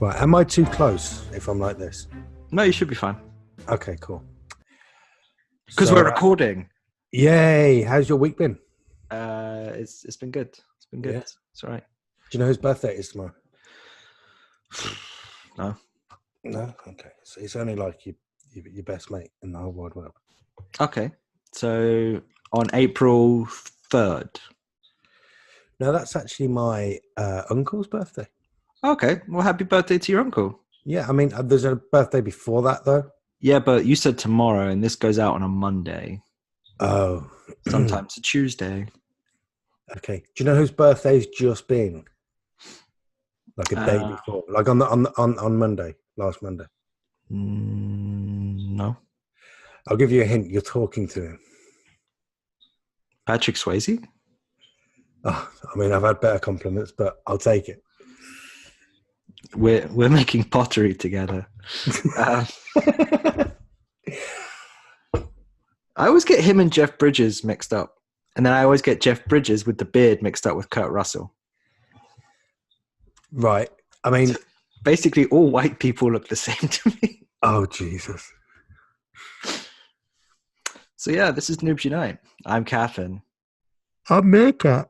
Right, am I too close if I'm like this? No, you should be fine. Okay, cool. Because So, we're recording. Yay! How's your week been? It's been good. It's been good. Yeah. It's all right. Do you know whose birthday it is tomorrow? No. No? Okay. So it's only like your best mate in the whole wide world. Okay. So on April 3rd. No, that's actually my uncle's birthday. Okay. Well, happy birthday to your uncle. Yeah, I mean, there's a birthday before that, though. Yeah, but you said tomorrow, and this goes out on a Monday. Oh. Sometimes a Tuesday. Okay. Do you know whose birthday's just been? Like a day before, like on Monday, last Monday. No. I'll give you a hint. You're talking to him. Patrick Swayze? Oh, I mean, I've had better compliments, but I'll take it. We're making pottery together. I always get him and Jeff Bridges mixed up. And then I always get Jeff Bridges with the beard mixed up with Kurt Russell. Right. I mean, basically all white people look the same to me. Oh, Jesus. So yeah, this is Noobs Unite. I'm Cappan. I'm Meerkat.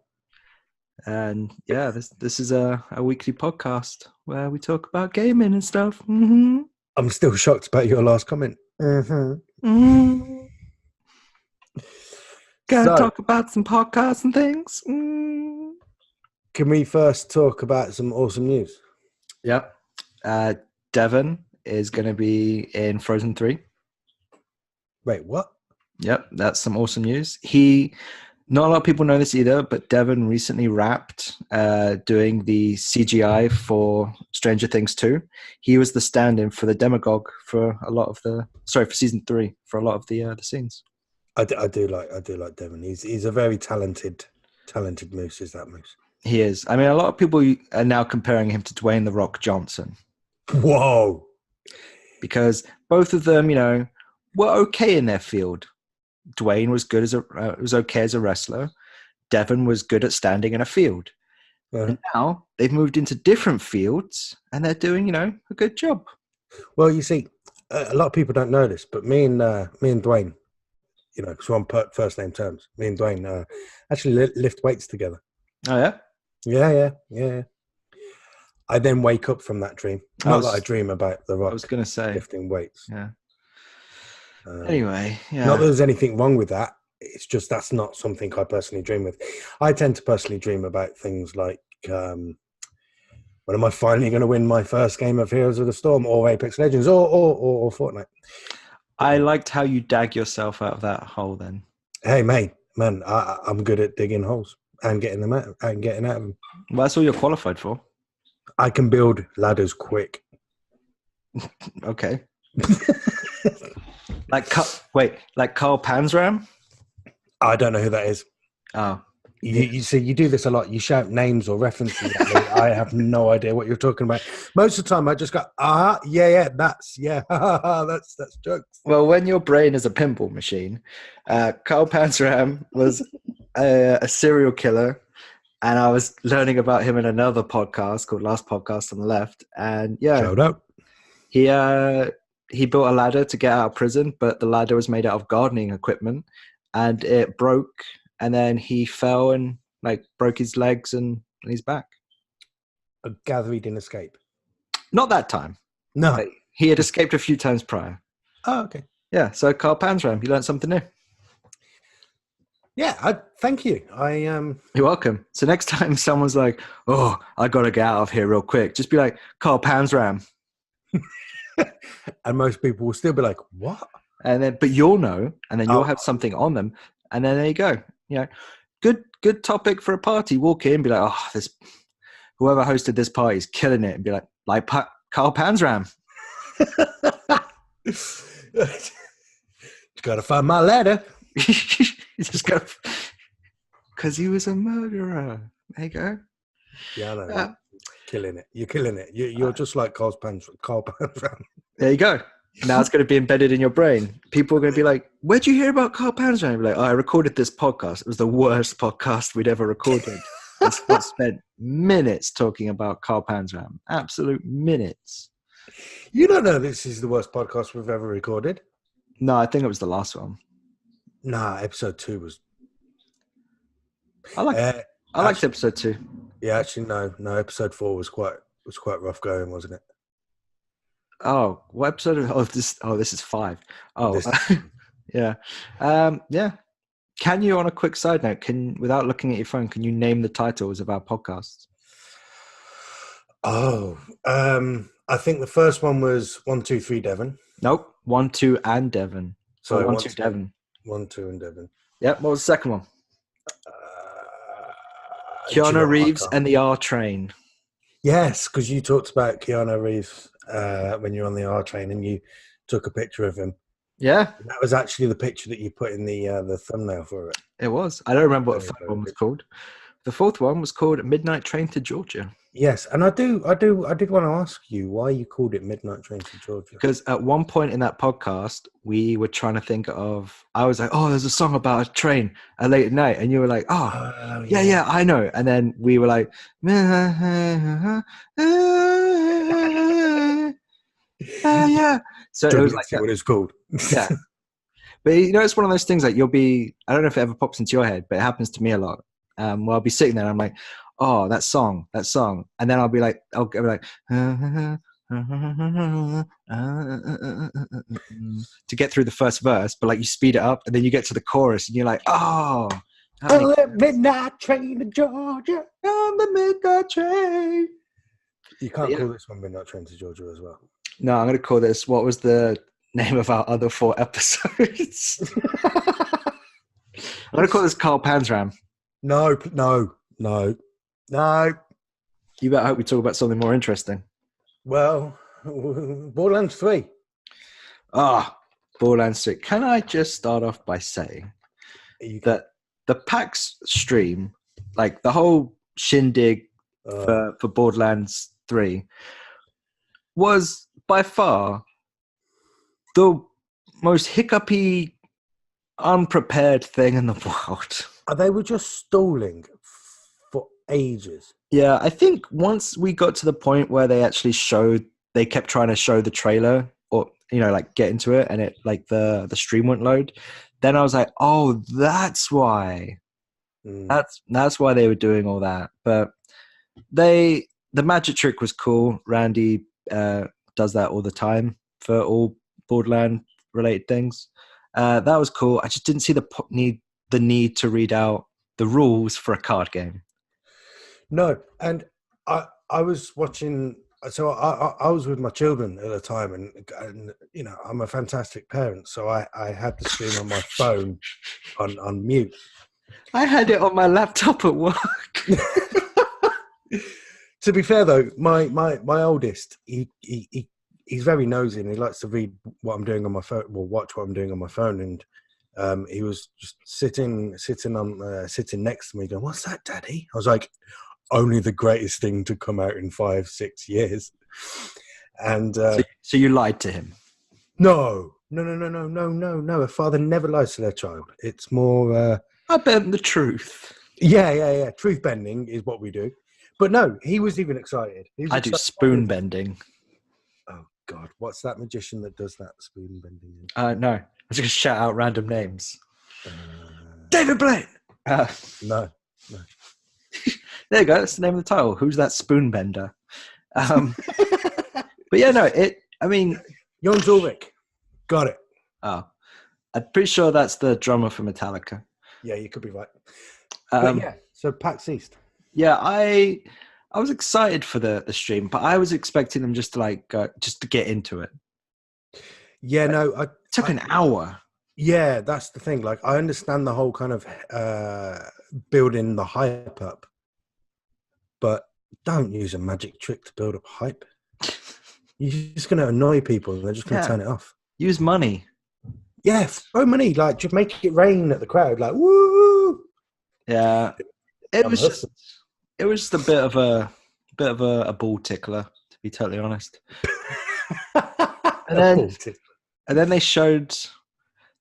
And yeah, this is a weekly podcast where we talk about gaming and stuff. Mm-hmm. I'm still shocked about your last comment. Mm-hmm. Mm-hmm. Gotta talk about some podcasts and things. Mm. Can we first talk about some awesome news? Yep. Devon is going to be in Frozen 3. Wait, what? Yep, that's some awesome news. Not a lot of people know this either, but Devon recently wrapped doing the CGI for Stranger Things 2. He was the stand-in for the demagogue for for season 3 for a lot of the scenes. I do like Devon. He's a very talented moose. Is that moose? He is. I mean, a lot of people are now comparing him to Dwayne "The Rock" Johnson. Whoa! Because both of them, were okay in their field. Dwayne was okay as a wrestler. Devon was good at standing in a field. And now they've moved into different fields, and they're doing, a good job. Well, you see, a lot of people don't know this, but me and Dwayne, so on first name terms. Me and Dwayne actually lift weights together. Oh yeah. Yeah. I then wake up from that dream. Not that I dream about The Rock. I was going to say lifting weights. Yeah. Anyway, yeah. Not that there's anything wrong with that. It's just that's not something I personally dream with. I tend to personally dream about things like, when am I finally going to win my first game of Heroes of the Storm or Apex Legends or Fortnite? I liked how you dag yourself out of that hole. Then, hey, man, I'm good at digging holes and getting them out and getting out of them. Well, that's all you're qualified for. I can build ladders quick. Okay. Like Carl Panzram? I don't know who that is. Oh. You see, you do this a lot. You shout names or references at me. I have no idea what you're talking about. Most of the time, I just go, that's jokes. Well, when your brain is a pinball machine, Carl Panzram was a serial killer, and I was learning about him in another podcast called Last Podcast on the Left. And yeah, shout out. He built a ladder to get out of prison, but the ladder was made out of gardening equipment, and it broke. And then he fell and broke his legs and his back. I gather he didn't escape. Not that time. No. He had escaped a few times prior. Oh, okay. Yeah, so Carl Panzram, you learned something new. Yeah, thank you. You're welcome. So next time someone's like, oh, I got to get out of here real quick, just be like, Carl Panzram. And most people will still be like, what? But you'll know, and then you'll have something on them, and then there you go. Good topic for a party. Walk in, be like, oh, whoever hosted this party is killing it, and be like Carl Panzram. Got to find my ladder. You just go, because he was a murderer. There you go. Yeah, I know. Killing it. You're killing it. You're just like Carl Panzram. There you go. Now it's going to be embedded in your brain. People are going to be like, where'd you hear about Carl Panzram? Be like, I recorded this podcast. It was the worst podcast we'd ever recorded. And Scott spent minutes talking about Carl Panzram. Absolute minutes. You don't know this is the worst podcast we've ever recorded. No, I think it was the last one. Nah, episode 2 was. I liked episode 2. Yeah, actually, no. Episode 4 was quite rough going, wasn't it? Oh, what episode? This is 5. Oh, yeah, yeah. Can you, on a quick side note, without looking at your phone, can you name the titles of our podcasts? Oh, I think the first one was 1, 2, 3 Devon. Nope, 1, 2, and Devon. So 1, 2, Devon. 1, 2, and Devon. Yep. What was the second one? Keanu Reeves and the R Train. Yes, because you talked about Keanu Reeves when you were on the R Train, and you took a picture of him. Yeah, and that was actually the picture that you put in the thumbnail for it. It was. I don't remember what the third one was called. The fourth one was called Midnight Train to Georgia. Yes, and I did want to ask you why you called it Midnight Train to Georgia. Because at one point in that podcast, we were trying to think of. I was like, "Oh, there's a song about a train late at night," and you were like, "Oh, yeah, I know." And then we were like, yeah. So it was like what it's called. Yeah. But it's one of those things like you'll be. I don't know if it ever pops into your head, but it happens to me a lot. Where I'll be sitting there and I'm like, oh, that song. And then I'll be like, to get through the first verse, but like you speed it up and then you get to the chorus and you're like, oh. Midnight Train to Georgia. On the Midnight Train. You can't call this one Midnight Train to Georgia as well. No, I'm going to call this, what was the name of our other 4 episodes? I'm going to call this Carl Panzram. No. You better hope we talk about something more interesting. Well, Borderlands 3. Borderlands 3. Can I just start off by saying that the PAX stream, like the whole shindig for Borderlands 3, was by far the most hiccupy, unprepared thing in the world. They were just stalling for ages. Yeah, I think once we got to the point where they kept trying to show the trailer or, like get into it and it like the stream wouldn't load. Then I was like, oh, that's why. That's why they were doing all that. But the magic trick was cool. Randy does that all the time for all Borderland related things. That was cool. I just didn't see the need to read out the rules for a card game. No, and I was watching. So I was with my children at the time, and I'm a fantastic parent, so I had the stream on my phone on mute. I had it on my laptop at work. To be fair though, my oldest, he's very nosy and he likes to read what I'm doing on my phone, or watch what I'm doing on my phone, and he was just sitting next to me going, "What's that, Daddy?" I was like, "Only the greatest thing to come out in 5-6 years." And so you lied to him? No. A father never lies to their child. It's more I bent the truth. Yeah. Truth bending is what we do. But no, he was even excited. I do spoon bending. Oh God, what's that magician that does that spoon bending? No, I was just gonna shout out random names. David Blaine. No. There you go. That's the name of the title. Who's that spoon bender? But yeah, no. Jon Ulrich. Got it. Oh, I'm pretty sure that's the drummer for Metallica. Yeah, you could be right. But so PAX East. Yeah, I was excited for the stream, but I was expecting them just to get into it. Yeah, no, it took an hour. Yeah, that's the thing. Like, I understand the whole kind of building the hype up, but don't use a magic trick to build up hype. You're just going to annoy people, and they're just going to turn it off. Use money. Yeah, throw money. Like, just make it rain at the crowd. Like, woo! Yeah, it was just a bit of a ball tickler, to be totally honest. And then they showed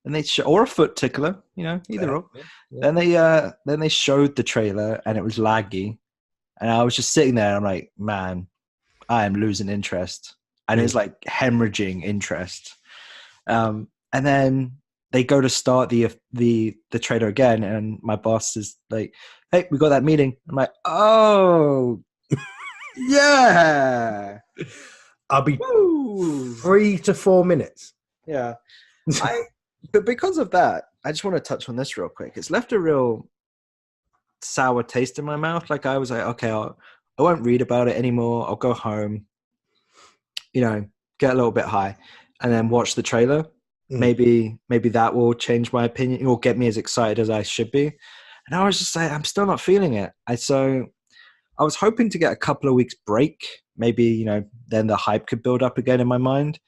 and they or a foot tickler, either or. Yeah. Then they showed the trailer, and it was laggy, and I was just sitting there, and I'm like, man, I am losing interest, and it's like hemorrhaging interest. And then they go to start the trailer again, and my boss is like, "Hey, we got that meeting." I'm like, "Oh, yeah." I'll be Woo. 3 to 4 minutes. Yeah. But because of that, I just want to touch on this real quick. It's left a real sour taste in my mouth. Like I was like, okay, I won't read about it anymore. I'll go home, get a little bit high, and then watch the trailer. Maybe that will change my opinion or get me as excited as I should be. And I was just like, I'm still not feeling it. So I was hoping to get a couple of weeks break. Maybe, then the hype could build up again in my mind.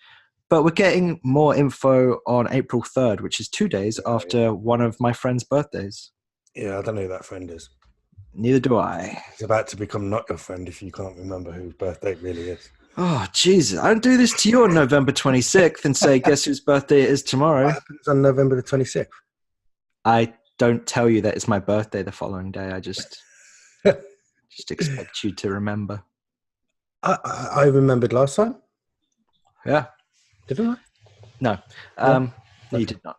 But we're getting more info on April 3rd, which is 2 days after one of my friend's birthdays. Yeah, I don't know who that friend is. Neither do I. It's about to become not your friend if you can't remember whose birthday it really is. Oh, Jesus. I don't do this to you on November 26th and say, guess whose birthday it is tomorrow. What happens on November the 26th? I don't tell you that it's my birthday the following day. I just expect you to remember. I remembered last time. Yeah. Didn't I? No. You did not.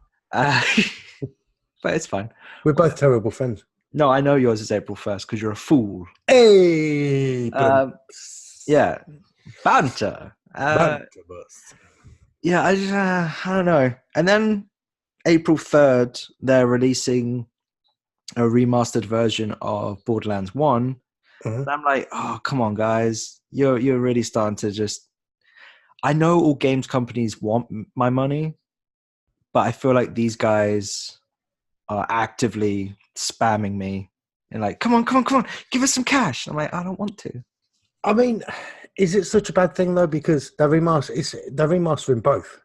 But it's fine. We're both terrible friends. No, I know yours is April 1st because you're a fool. Hey! Yeah. Banter. Yeah, I don't know. And then April 3rd, they're releasing a remastered version of Borderlands 1. And I'm like, oh, come on, guys. You're really starting to just... I know all games companies want my money, but I feel like these guys are actively spamming me and like, come on, give us some cash. I'm like, I don't want to. I mean, is it such a bad thing though? Because they're remastering both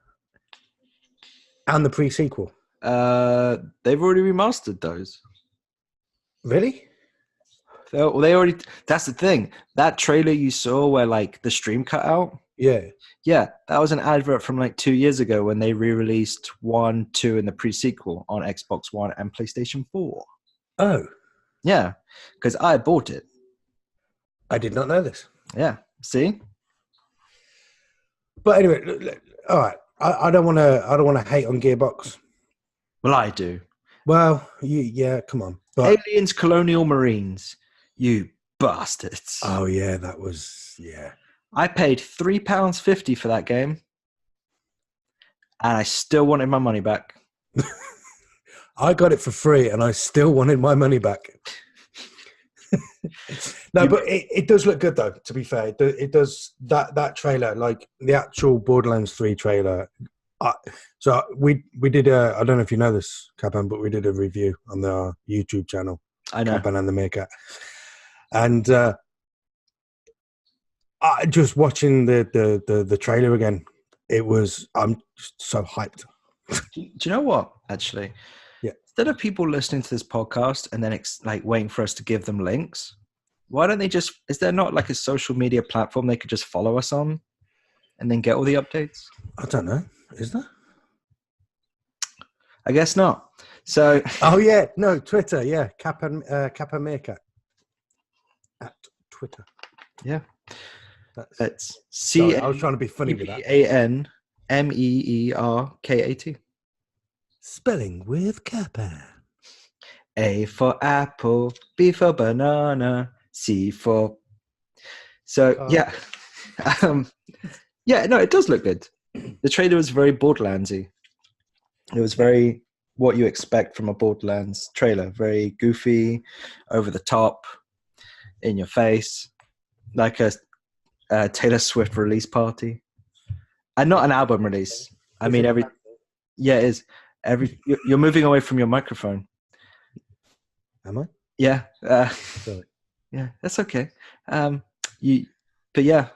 and the pre-sequel. They've already remastered those. Really? They already. That's the thing. That trailer you saw where like the stream cut out. Yeah, that was an advert from like 2 years ago when they re-released 1, 2, and the pre-sequel on Xbox One and PlayStation 4. Oh. Yeah, because I bought it. I did not know this. Yeah, see? But anyway, all right. I don't want to hate on Gearbox. Well, I do. Well, yeah, come on. But, Aliens, Colonial Marines, you bastards. Oh, yeah, that was, yeah. I paid £3.50 for that game, and I still wanted my money back. I got it for free, and I still wanted my money back. No, but it does look good, though, to be fair. It does, that trailer, like the actual Borderlands 3 trailer. So we did I don't know if you know this, Cappan, but we did a review on our YouTube channel. I know. Cappan and the Meerkat. And just watching the trailer again, I'm just so hyped. Do you know what, actually? Yeah. Instead of people listening to this podcast and then like waiting for us to give them links, why don't they is there not like a social media platform they could just follow us on and then get all the updates? I don't know. Is there? I guess not. So. Oh yeah, no, Twitter. Yeah, Cappan Meerkat at Twitter. Yeah. That's Sorry, I was trying to be funny with that. CANMEERKAT. Spelling with Cappan. A for apple, B for banana, C for. So yeah, yeah. No, it does look good. The trailer was very Borderlandsy. It was very what you expect from a Borderlands trailer. Very goofy, over the top, in your face, like a Taylor Swift release party, and not an album release. I mean, yeah, it is. You're moving away from your microphone. Am I? Yeah. Sorry. Yeah, that's okay. But yeah,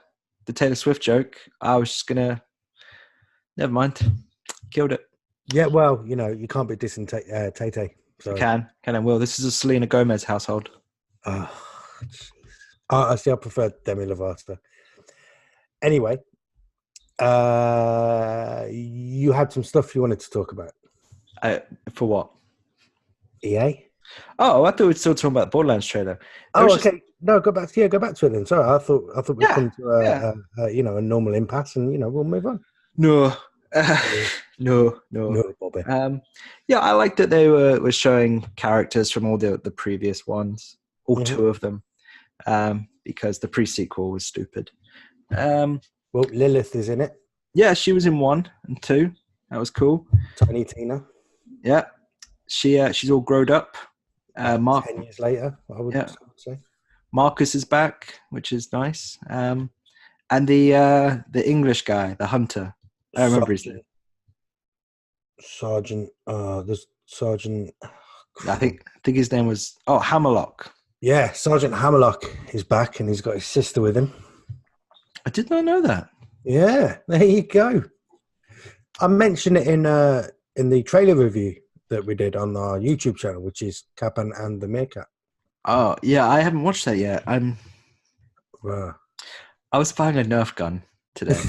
the Taylor Swift joke. I was just gonna. Never mind. Killed it. Yeah, well, you can't be dissing Tay-Tay. So. Can and will. This is a Selena Gomez household. Oh, I see. I prefer Demi Lovato. Anyway, you had some stuff you wanted to talk about. For what? EA. Oh, I thought we were still talking about the Borderlands trailer. Oh, okay. No, go back to it then. Sorry, I thought we'd Yeah, come to a normal impasse, and we'll move on. No, no. No, Bobby. Yeah, I liked that they were showing characters from all the previous ones, all two of them, because the pre-sequel was stupid. Well, Lilith is in it. Yeah, she was in 1 and 2. That was cool. Tiny Tina. Yeah, she's all grown up. 10 years later, I would say. Marcus is back, which is nice. And the English guy, the hunter. I remember his name. Sergeant. There's Sergeant. I think his name was Hammerlock. Yeah, Sergeant Hammerlock is back, and he's got his sister with him. I did not know that. Yeah, there you go. I mentioned it in the trailer review that we did on our YouTube channel, which is Cappan and the Meerkat. Oh yeah, I haven't watched that yet. I was buying a Nerf gun today.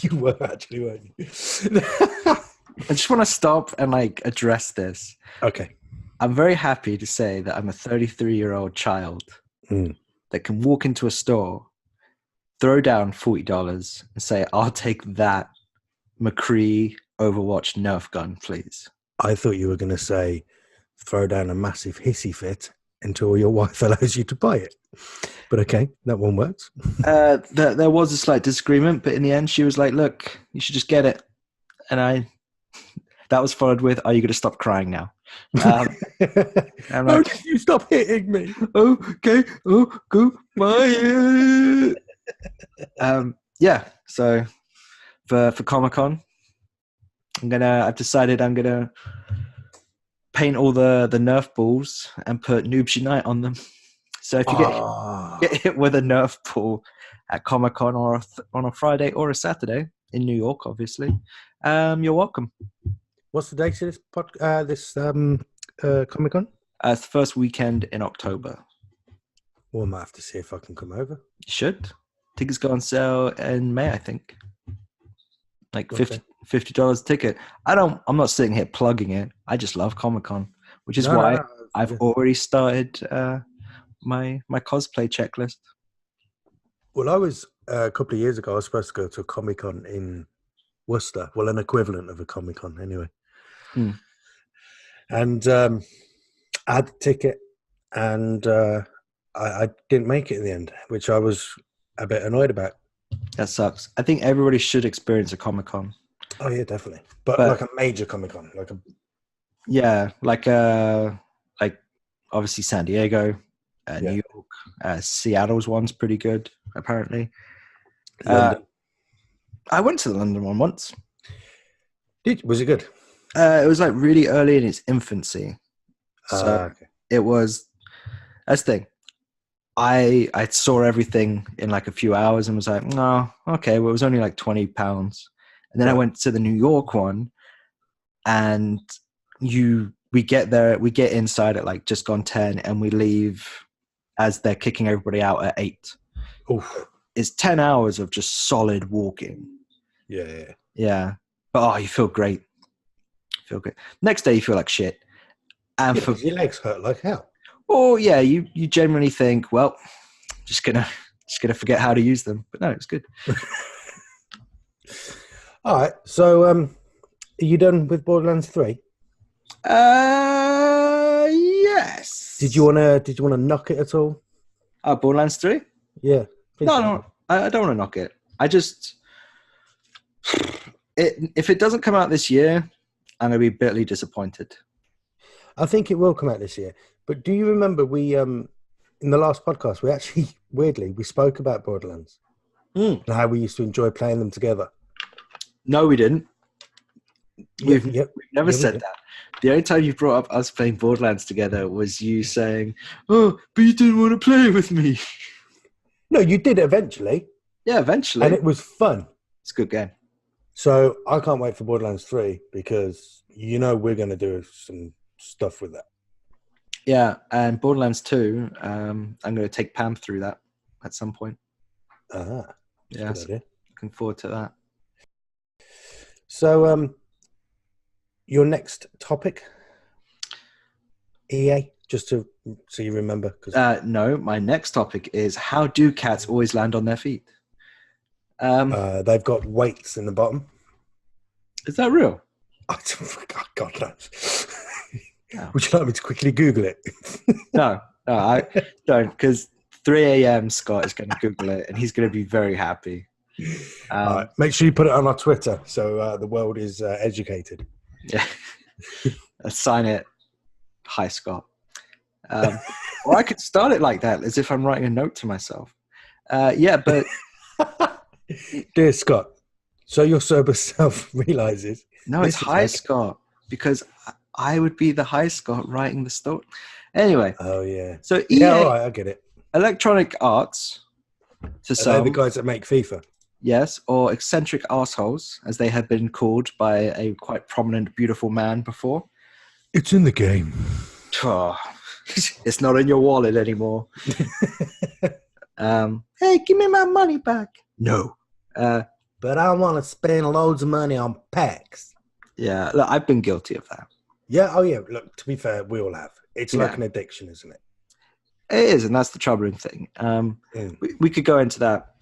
You were actually, weren't you? I just want to stop and address this. Okay. I'm very happy to say that I'm a 33-year-old child that can walk into a store, throw down $40 and say, I'll take that McCree Overwatch Nerf gun, please. I thought you were going to say, throw down a massive hissy fit until your wife allows you to buy it. But okay, that one works. There was a slight disagreement, but in the end, she was like, look, you should just get it. And that was followed with, are you going to stop crying now? How did you stop hitting me? Okay, go my yeah, so for Comic-Con, I've decided I'm gonna paint all the Nerf balls and put Noobs Unite on them. So if you get hit with a Nerf ball at Comic-Con or on a Friday or a Saturday in New York, obviously, you're welcome. What's the date of this Comic-Con? It's the first weekend in October. Well, I might have to see if I can come over. You should. Tickets go on sale in May, I think. $50 a ticket. I'm not sitting here plugging it. I just love Comic-Con, which is why I've already started my cosplay checklist. Well, I was a couple of years ago. I was supposed to go to a Comic-Con in Worcester. Well, an equivalent of a Comic-Con, anyway. And I had the ticket, and I didn't make it in the end, which I was a bit annoyed about. That sucks. I think everybody should experience a Comic-Con. Oh yeah, definitely. But like a major Comic-Con, like obviously San Diego, New York, Seattle's one's pretty good apparently. London. I went to the London one once. Was it good? It was really early in its infancy, so it was. That's the thing. I saw everything in a few hours and was like, no, okay, well, it was only £20. And then I went to the New York one, and we get there, we get inside at just gone 10, and we leave as they're kicking everybody out at 8. Oof. It's 10 hours of just solid walking. Yeah. But you feel great. Next day you feel like shit. And your legs hurt like hell. Oh yeah, you generally think, well, just gonna forget how to use them. But no, it's good. All right. So are you done with Borderlands 3? Yes. Did you wanna knock it at all? Borderlands 3? Yeah. No, I don't want to knock it. If it doesn't come out this year, I'm gonna be bitterly disappointed. I think it will come out this year. But do you remember we in the last podcast we actually weirdly we spoke about Borderlands and how we used to enjoy playing them together? No, we didn't. We've never said did. that. The only time you brought up us playing Borderlands together was you saying, "Oh, but you didn't want to play with me." No, you did eventually. Yeah, eventually, and it was fun. It's a good game. So I can't wait for Borderlands 3 because we're going to do some stuff with that. Yeah, and Borderlands 2, I'm going to take Pam through that at some point. Yeah, so looking forward to that. So your next topic, EA, just to so you remember. No, my next topic is how do cats always land on their feet? They've got weights in the bottom. Is that real? God knows. Would you like me to quickly Google it? No, I don't, because 3 a.m. Scott is going to Google it, and he's going to be very happy. Make sure you put it on our Twitter so the world is educated. Yeah. Sign it. Hi, Scott. Or I could start it like that, as if I'm writing a note to myself. Yeah, but... Dear Scott, so your sober self realizes... No, it's Hi, Scott, because I would be the Hi, Scott writing the story. Anyway. Oh, yeah. So EA, yeah, all right, I get it. Electronic Arts, to some... Are they the guys that make FIFA? Yes, or eccentric assholes, as they have been called by a quite prominent, beautiful man before. It's in the game. Oh, it's not in your wallet anymore. Hey, give me my money back. No. But I want to spend loads of money on Pax. Yeah, look, I've been guilty of that. Yeah, oh yeah. Look, to be fair, we all have. It's like an addiction, isn't it? It is, and that's the troubling thing. We could go into that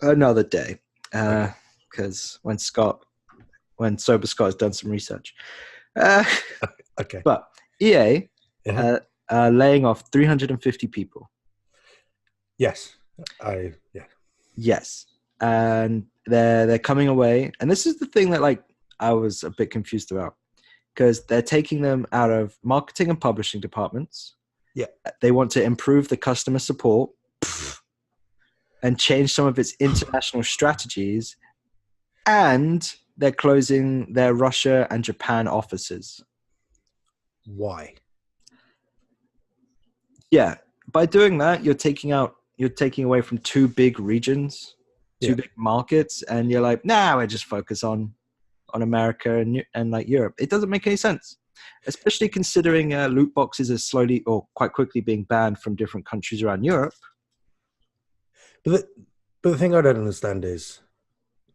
another day, because when Sober Scott has done some research. Okay. But EA laying off 350 people. Yes. Yes. And they're coming away. And this is the thing that like I was a bit confused about, because they're taking them out of marketing and publishing departments. Yeah. They want to improve the customer support and change some of its international strategies. And they're closing their Russia and Japan offices. Why? Yeah. By doing that, you're taking away from two big regions, two big markets, and you're like, nah, we just focus on America and like Europe. It doesn't make any sense, especially considering loot boxes are slowly or quite quickly being banned from different countries around Europe. But the thing I don't understand is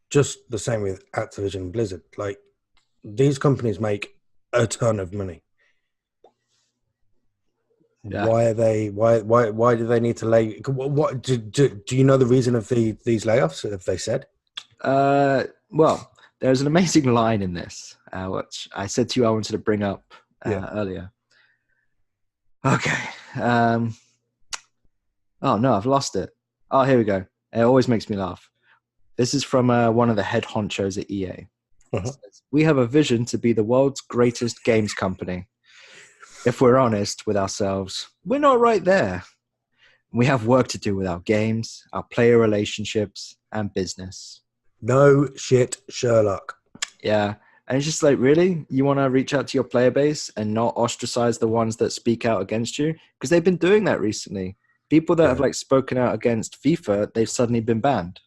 just the same with Activision and Blizzard. Like, these companies make a ton of money. Yeah. Why do they need to lay? What do you know the reason of these layoffs? Have they said? Well, there's an amazing line in this, which I said to you I wanted to bring up earlier. Okay. Oh no, I've lost it. Oh, here we go. It always makes me laugh. This is from one of the head honchos at EA. It says, we have a vision to be the world's greatest games company. If we're honest with ourselves, we're not right there. We have work to do with our games, our player relationships, and business. No shit, Sherlock. Yeah. And it's just like, really? You want to reach out to your player base and not ostracize the ones that speak out against you? Because they've been doing that recently. People that have like spoken out against FIFA, they've suddenly been banned.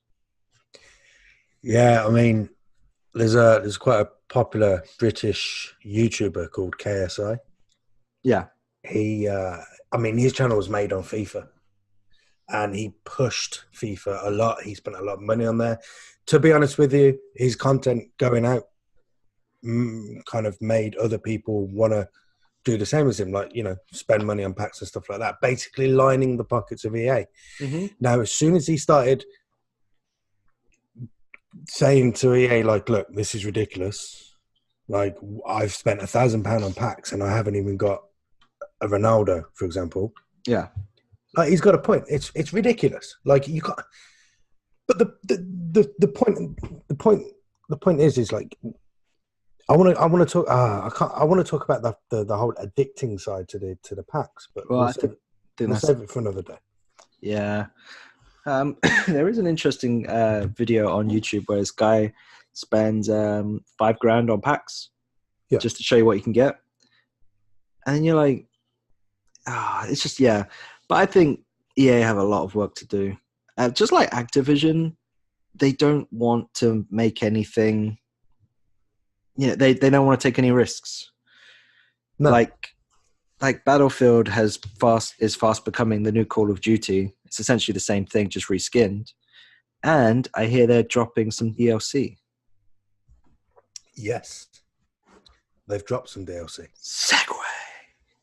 Yeah, I mean, there's quite a popular British YouTuber called KSI. Yeah. He, I mean, his channel was made on FIFA, and he pushed FIFA a lot. He spent a lot of money on there. To be honest with you, his content going out kind of made other people want to do the same as him, like, you know, spend money on packs and stuff like that, basically lining the pockets of EA. Mm-hmm. Now, as soon as he started saying to EA, like, look, this is ridiculous. Like, I've spent £1,000 on packs and I haven't even got a Ronaldo, for example. Yeah. Like, he's got a point. It's ridiculous. Like, you can't. But the point is like, I want to talk. I want to talk about the whole addicting side to the packs, but we'll save it for another day. Yeah, there is an interesting video on YouTube where this guy spends $5,000 on packs, just to show you what you can get, and then you're like, it's just But I think EA have a lot of work to do. Just like Activision, they don't want to make anything. Yeah, they don't want to take any risks. No. Like Battlefield is fast becoming the new Call of Duty. It's essentially the same thing, just reskinned. And I hear they're dropping some DLC. Yes. They've dropped some DLC. Segway.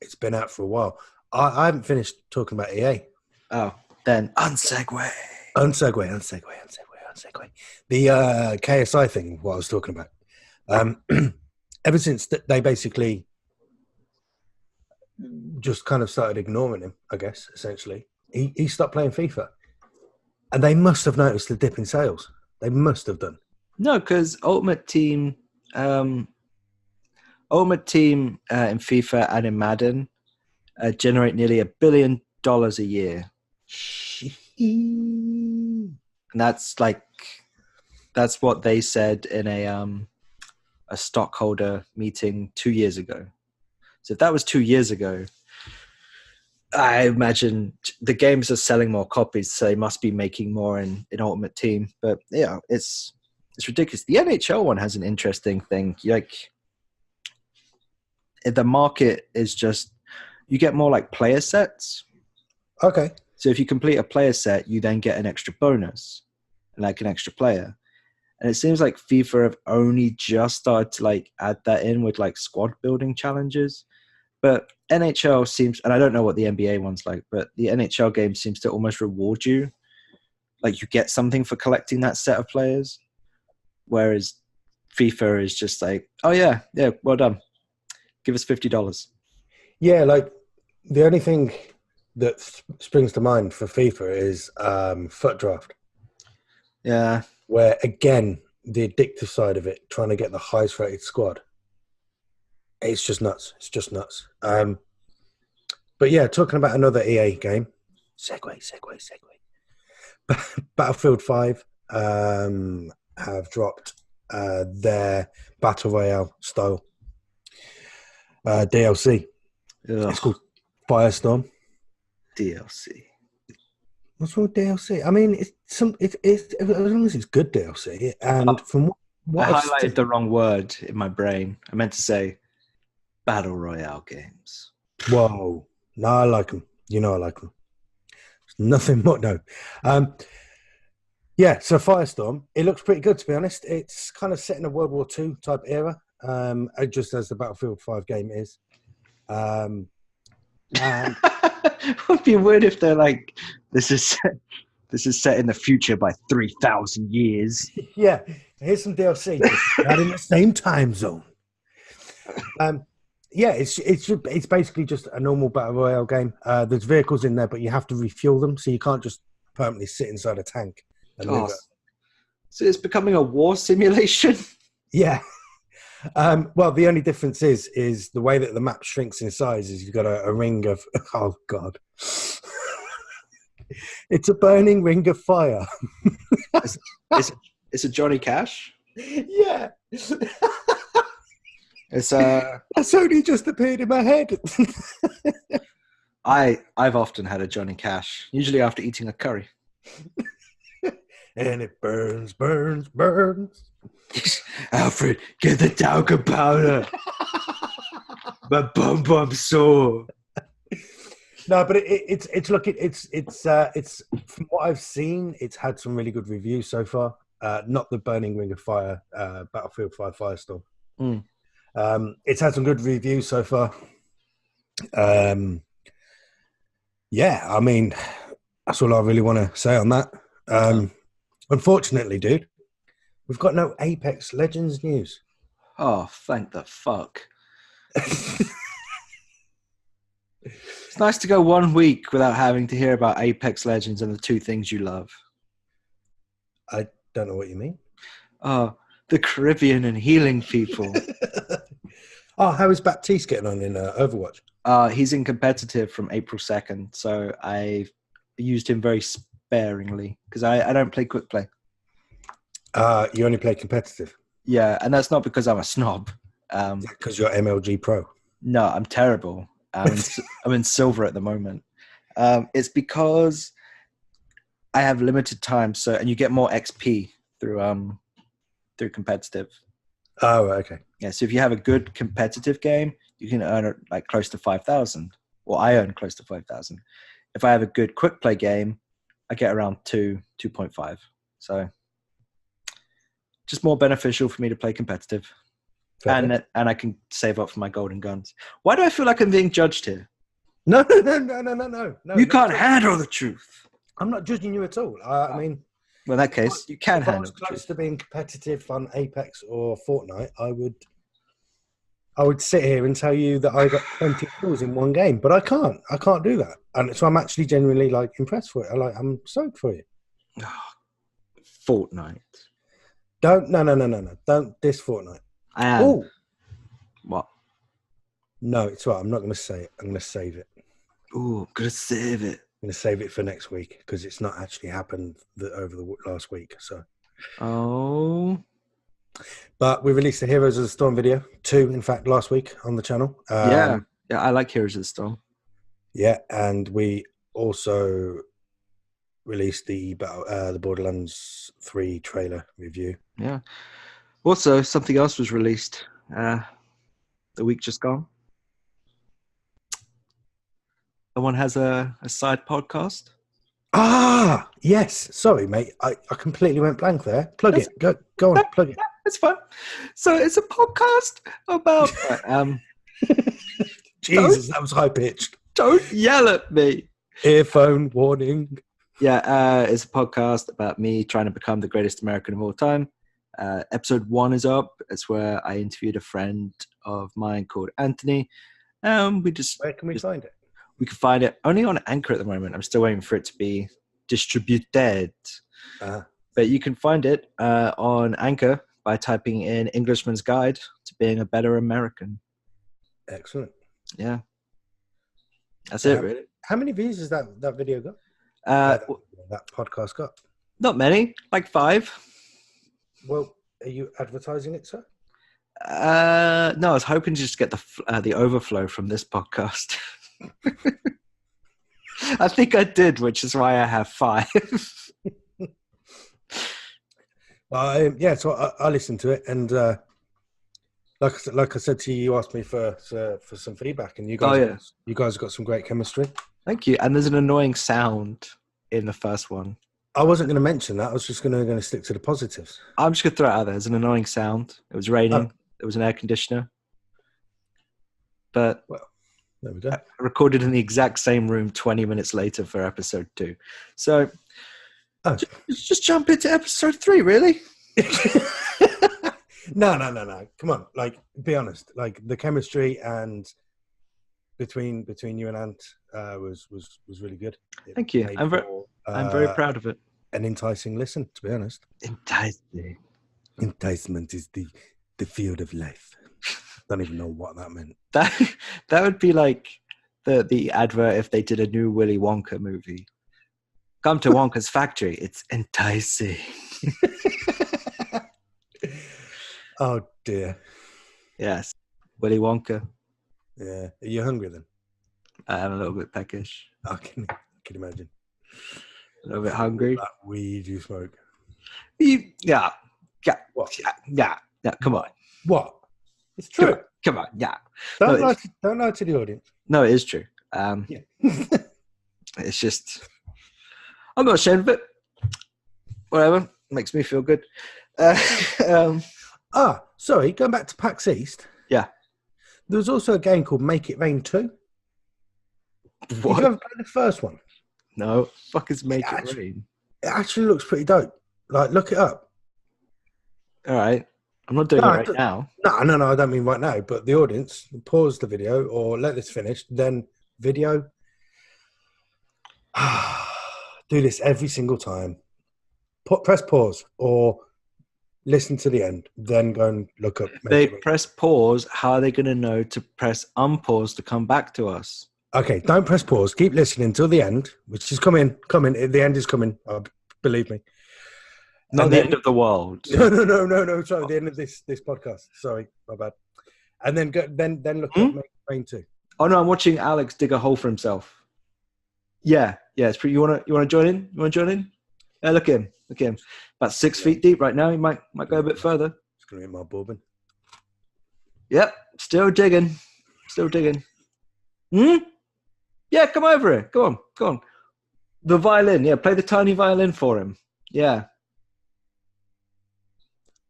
It's been out for a while. I haven't finished talking about EA. Oh, then unsegway. Unsegue. The KSI thing, what I was talking about. Ever since they basically just kind of started ignoring him, I guess, essentially, he stopped playing FIFA. And they must have noticed the dip in sales. They must have done. No, because Ultimate Team in FIFA and in Madden generate nearly $1 billion a year. And that's what they said in a stockholder meeting 2 years ago. So if that was 2 years ago, I imagine the games are selling more copies, so they must be making more in Ultimate Team. But yeah, it's ridiculous. The NHL one has an interesting thing. Like, the market is just, you get more like player sets. Okay. So if you complete a player set, you then get an extra bonus, like an extra player. And it seems like FIFA have only just started to like add that in with like squad building challenges. But NHL seems, and I don't know what the NBA one's like, but the NHL game seems to almost reward you. Like, you get something for collecting that set of players. Whereas FIFA is just like, oh yeah, well done. Give us $50. Yeah, like the only thing that springs to mind for FIFA is Foot Draft. Yeah. Where, again, the addictive side of it, trying to get the highest rated squad. It's just nuts. But yeah, talking about another EA game. Segue. Battlefield 5 have dropped their Battle Royale style DLC. Ugh. It's called Firestorm. DLC. What's wrong with DLC? I mean, it's as long as it's good DLC. And from what I I've highlighted the wrong word in my brain. I meant to say Battle Royale games. Whoa. No, I like them. You know I like them. Nothing more. No. Yeah, so Firestorm, it looks pretty good, to be honest. It's kind of set in a World War II type era, just as the Battlefield 5 game is. And It would be weird if they're like, this is set in the future by 3,000 years. yeah, here's some DLC, not in the same time zone. Yeah, it's basically just a normal Battle Royale game. There's vehicles in there, but you have to refuel them, so you can't just permanently sit inside a tank and live it. So it's becoming a war simulation? Yeah. Well, the only difference is the way that the map shrinks in size is you've got a ring of, oh God. It's a burning ring of fire. It's a Johnny Cash? Yeah. It's That's only just appeared in my head. I've often had a Johnny Cash, usually after eating a curry. And it burns. Alfred, get the talcum powder. My bum sore. No, but it's from what I've seen, it's had some really good reviews so far. Not the Burning Ring of Fire, Battlefield 5 Firestorm. It's had some good reviews so far. Yeah, I mean, that's all I really want to say on that. Unfortunately, dude, we've got no Apex Legends news. Oh, thank the fuck. It's nice to go 1 week without having to hear about Apex Legends and the two things you love. I don't know what you mean. Oh, the Caribbean and healing people. Oh, how is Baptiste getting on in Overwatch? He's in competitive from April 2nd, so I used him very sparingly because I don't play quick play. You only play competitive? Yeah, and that's not because I'm a snob. Because you're MLG Pro? No, I'm terrible. I'm in silver at the moment. It's because I have limited time, and you get more XP through competitive. Oh, okay. Yeah, so if you have a good competitive game, you can earn like close to 5,000. Well, I earn close to 5,000. If I have a good quick play game, I get around 2.5. So just more beneficial for me to play competitive. and I can save up for my golden guns. Why do I feel like I'm being judged here? No. You can't handle the truth. I'm not judging you at all. I mean, well, in that case, you can handle. If I was close to being competitive on Apex or Fortnite, I would sit here and tell you that I got 20 kills in one game, but I can't. I can't do that, and so I'm actually genuinely like impressed for it. I'm stoked for you. Fortnite. No. Don't diss Fortnite. I am. Ooh. What? No, it's right. I'm not going to say it. I'm going to save it. Ooh, I'm going to save it. I'm going to save it for next week because it's not actually happened over the last week. So. Oh. But we released the Heroes of the Storm video, 2, in fact, last week on the channel. Yeah, I like Heroes of the Storm. Yeah, and we also released the Borderlands 3 trailer review. Yeah. Also, something else was released the week just gone. Someone has a side podcast. Ah, yes. Sorry, mate. I completely went blank there. Plug it. Go on, plug it. It's fun. So it's a podcast about... Jesus, that was high-pitched. Don't yell at me. Earphone warning. Yeah, it's a podcast about me trying to become the greatest American of all time. Episode 1 is up. It's where I interviewed a friend of mine called Anthony. Where can we find it? We can find it only on Anchor at the moment. I'm still waiting for it to be distributed. But you can find it on Anchor by typing in Englishman's Guide to Being a Better American. Excellent. Yeah. That's it, really. How many views has that video got? That podcast got? Not many, like 5. Well, are you advertising it, sir? No, I was hoping to just get the overflow from this podcast. I think I did, which is why I have 5. Yeah, so I listened to it, and like I said to you, you asked me for some feedback, and you guys got some great chemistry. Thank you. And there's an annoying sound in the first one. I wasn't going to mention that. I was just going to stick to the positives. I'm just going to throw it out there. There's an annoying sound. It was raining. There was an air conditioner. But well, there we go. I recorded in the exact same room 20 minutes later for episode 2. So just jump into episode 3, really? No. Come on. Like, be honest. Like, the chemistry and between you and Ant was really good. Thank you. I'm very proud of it. An enticing listen, to be honest. Enticing. Enticement is the field of life. Don't even know what that meant. That would be like the advert if they did a new Willy Wonka movie. Come to Wonka's factory. It's enticing. Oh dear. Yes, Willy Wonka. Yeah. Are you hungry then? I am a little bit peckish. I can imagine. A little bit hungry. That weed you smoke. Yeah. What? Yeah. Come on. What? It's true. Come on. Yeah. Don't lie to the audience. No, it is true. Yeah. It's just, I'm not ashamed of it. Whatever. Makes me feel good. Sorry. Going back to PAX East. Yeah. There was also a game called Make It Rain 2. What? Did you ever play the first one? No. Fuck is Make It Rain? It actually looks pretty dope. Like, look it up. All right. I'm not doing it right now. No, I don't mean right now, but the audience, pause the video or let this finish, then video. Do this every single time. Press pause or listen to the end, then go and look up. They press pause. How are they going to know to press unpause to come back to us? Okay, don't press pause. Keep listening till the end, which is coming. The end is coming. Believe me. Not the end of the world. No. Sorry, the end of this podcast. Sorry, my bad. And then look at Make It Rain 2. Oh no, I'm watching Alex dig a hole for himself. Yeah, it's pretty. You wanna join in? You wanna join in? Yeah, look at him. About 6 feet deep right now. He might go a bit further. It's gonna hit my bourbon. Yep, still digging. Yeah, come over here. Go on. The violin. Yeah, play the tiny violin for him. Yeah.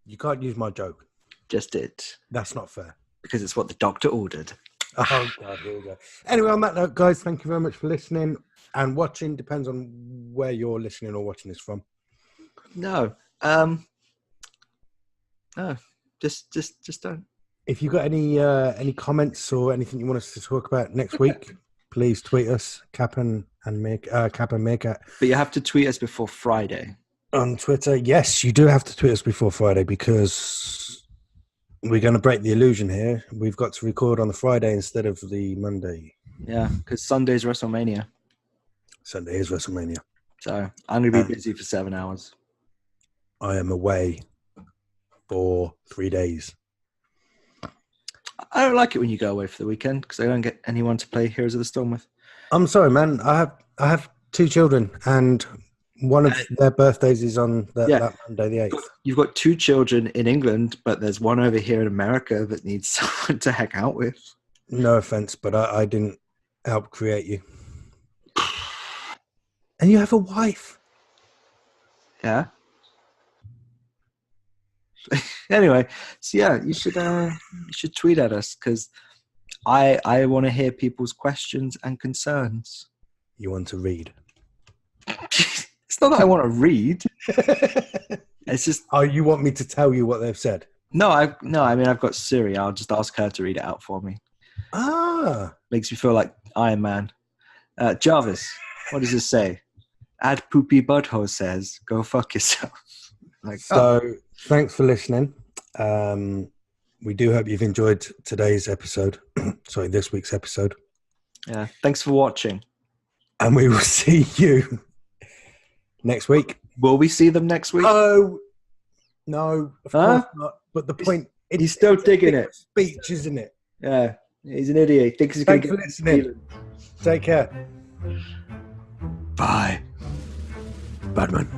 You can't use my joke. Just did. That's not fair. Because it's what the doctor ordered. Oh, God, here we go. Anyway, on that note, guys, thank you very much for listening and watching. Depends on where you're listening or watching this from. No. No. Just don't. If you've got any comments or anything you want us to talk about next week, please tweet us, Cappan and Meerkat. But you have to tweet us before Friday. On Twitter, yes, you do have to tweet us before Friday because we're going to break the illusion here. We've got to record on the Friday instead of the Monday. Yeah, because Sunday's WrestleMania. Sunday is WrestleMania. So I'm going to be busy for 7 hours. I am away for 3 days. I don't like it when you go away for the weekend because I don't get anyone to play Heroes of the Storm with. I'm sorry, man. I have 2 children, and one of their birthdays is on that Monday, the 8th. You've got 2 children in England, but there's one over here in America that needs someone to hang out with. No offense, but I didn't help create you. And you have a wife. Yeah. Anyway, so yeah, you should tweet at us because I want to hear people's questions and concerns. You want to read? It's not that I want to read. It's just you want me to tell you what they've said? No. I mean, I've got Siri. I'll just ask her to read it out for me. Makes me feel like Iron Man. Jarvis, what does this say? Ad Poopy Butthole says, "Go fuck yourself." Thanks for listening. We do hope you've enjoyed today's episode. Sorry, this week's episode. Yeah. Thanks for watching. And we will see you next week. Will we see them next week? Oh, no, of course not. But the point... He's still digging it. Speech, isn't it? Yeah. He's an idiot. He thinks he's going to get... Thanks for listening. Take care. Bye. Badman.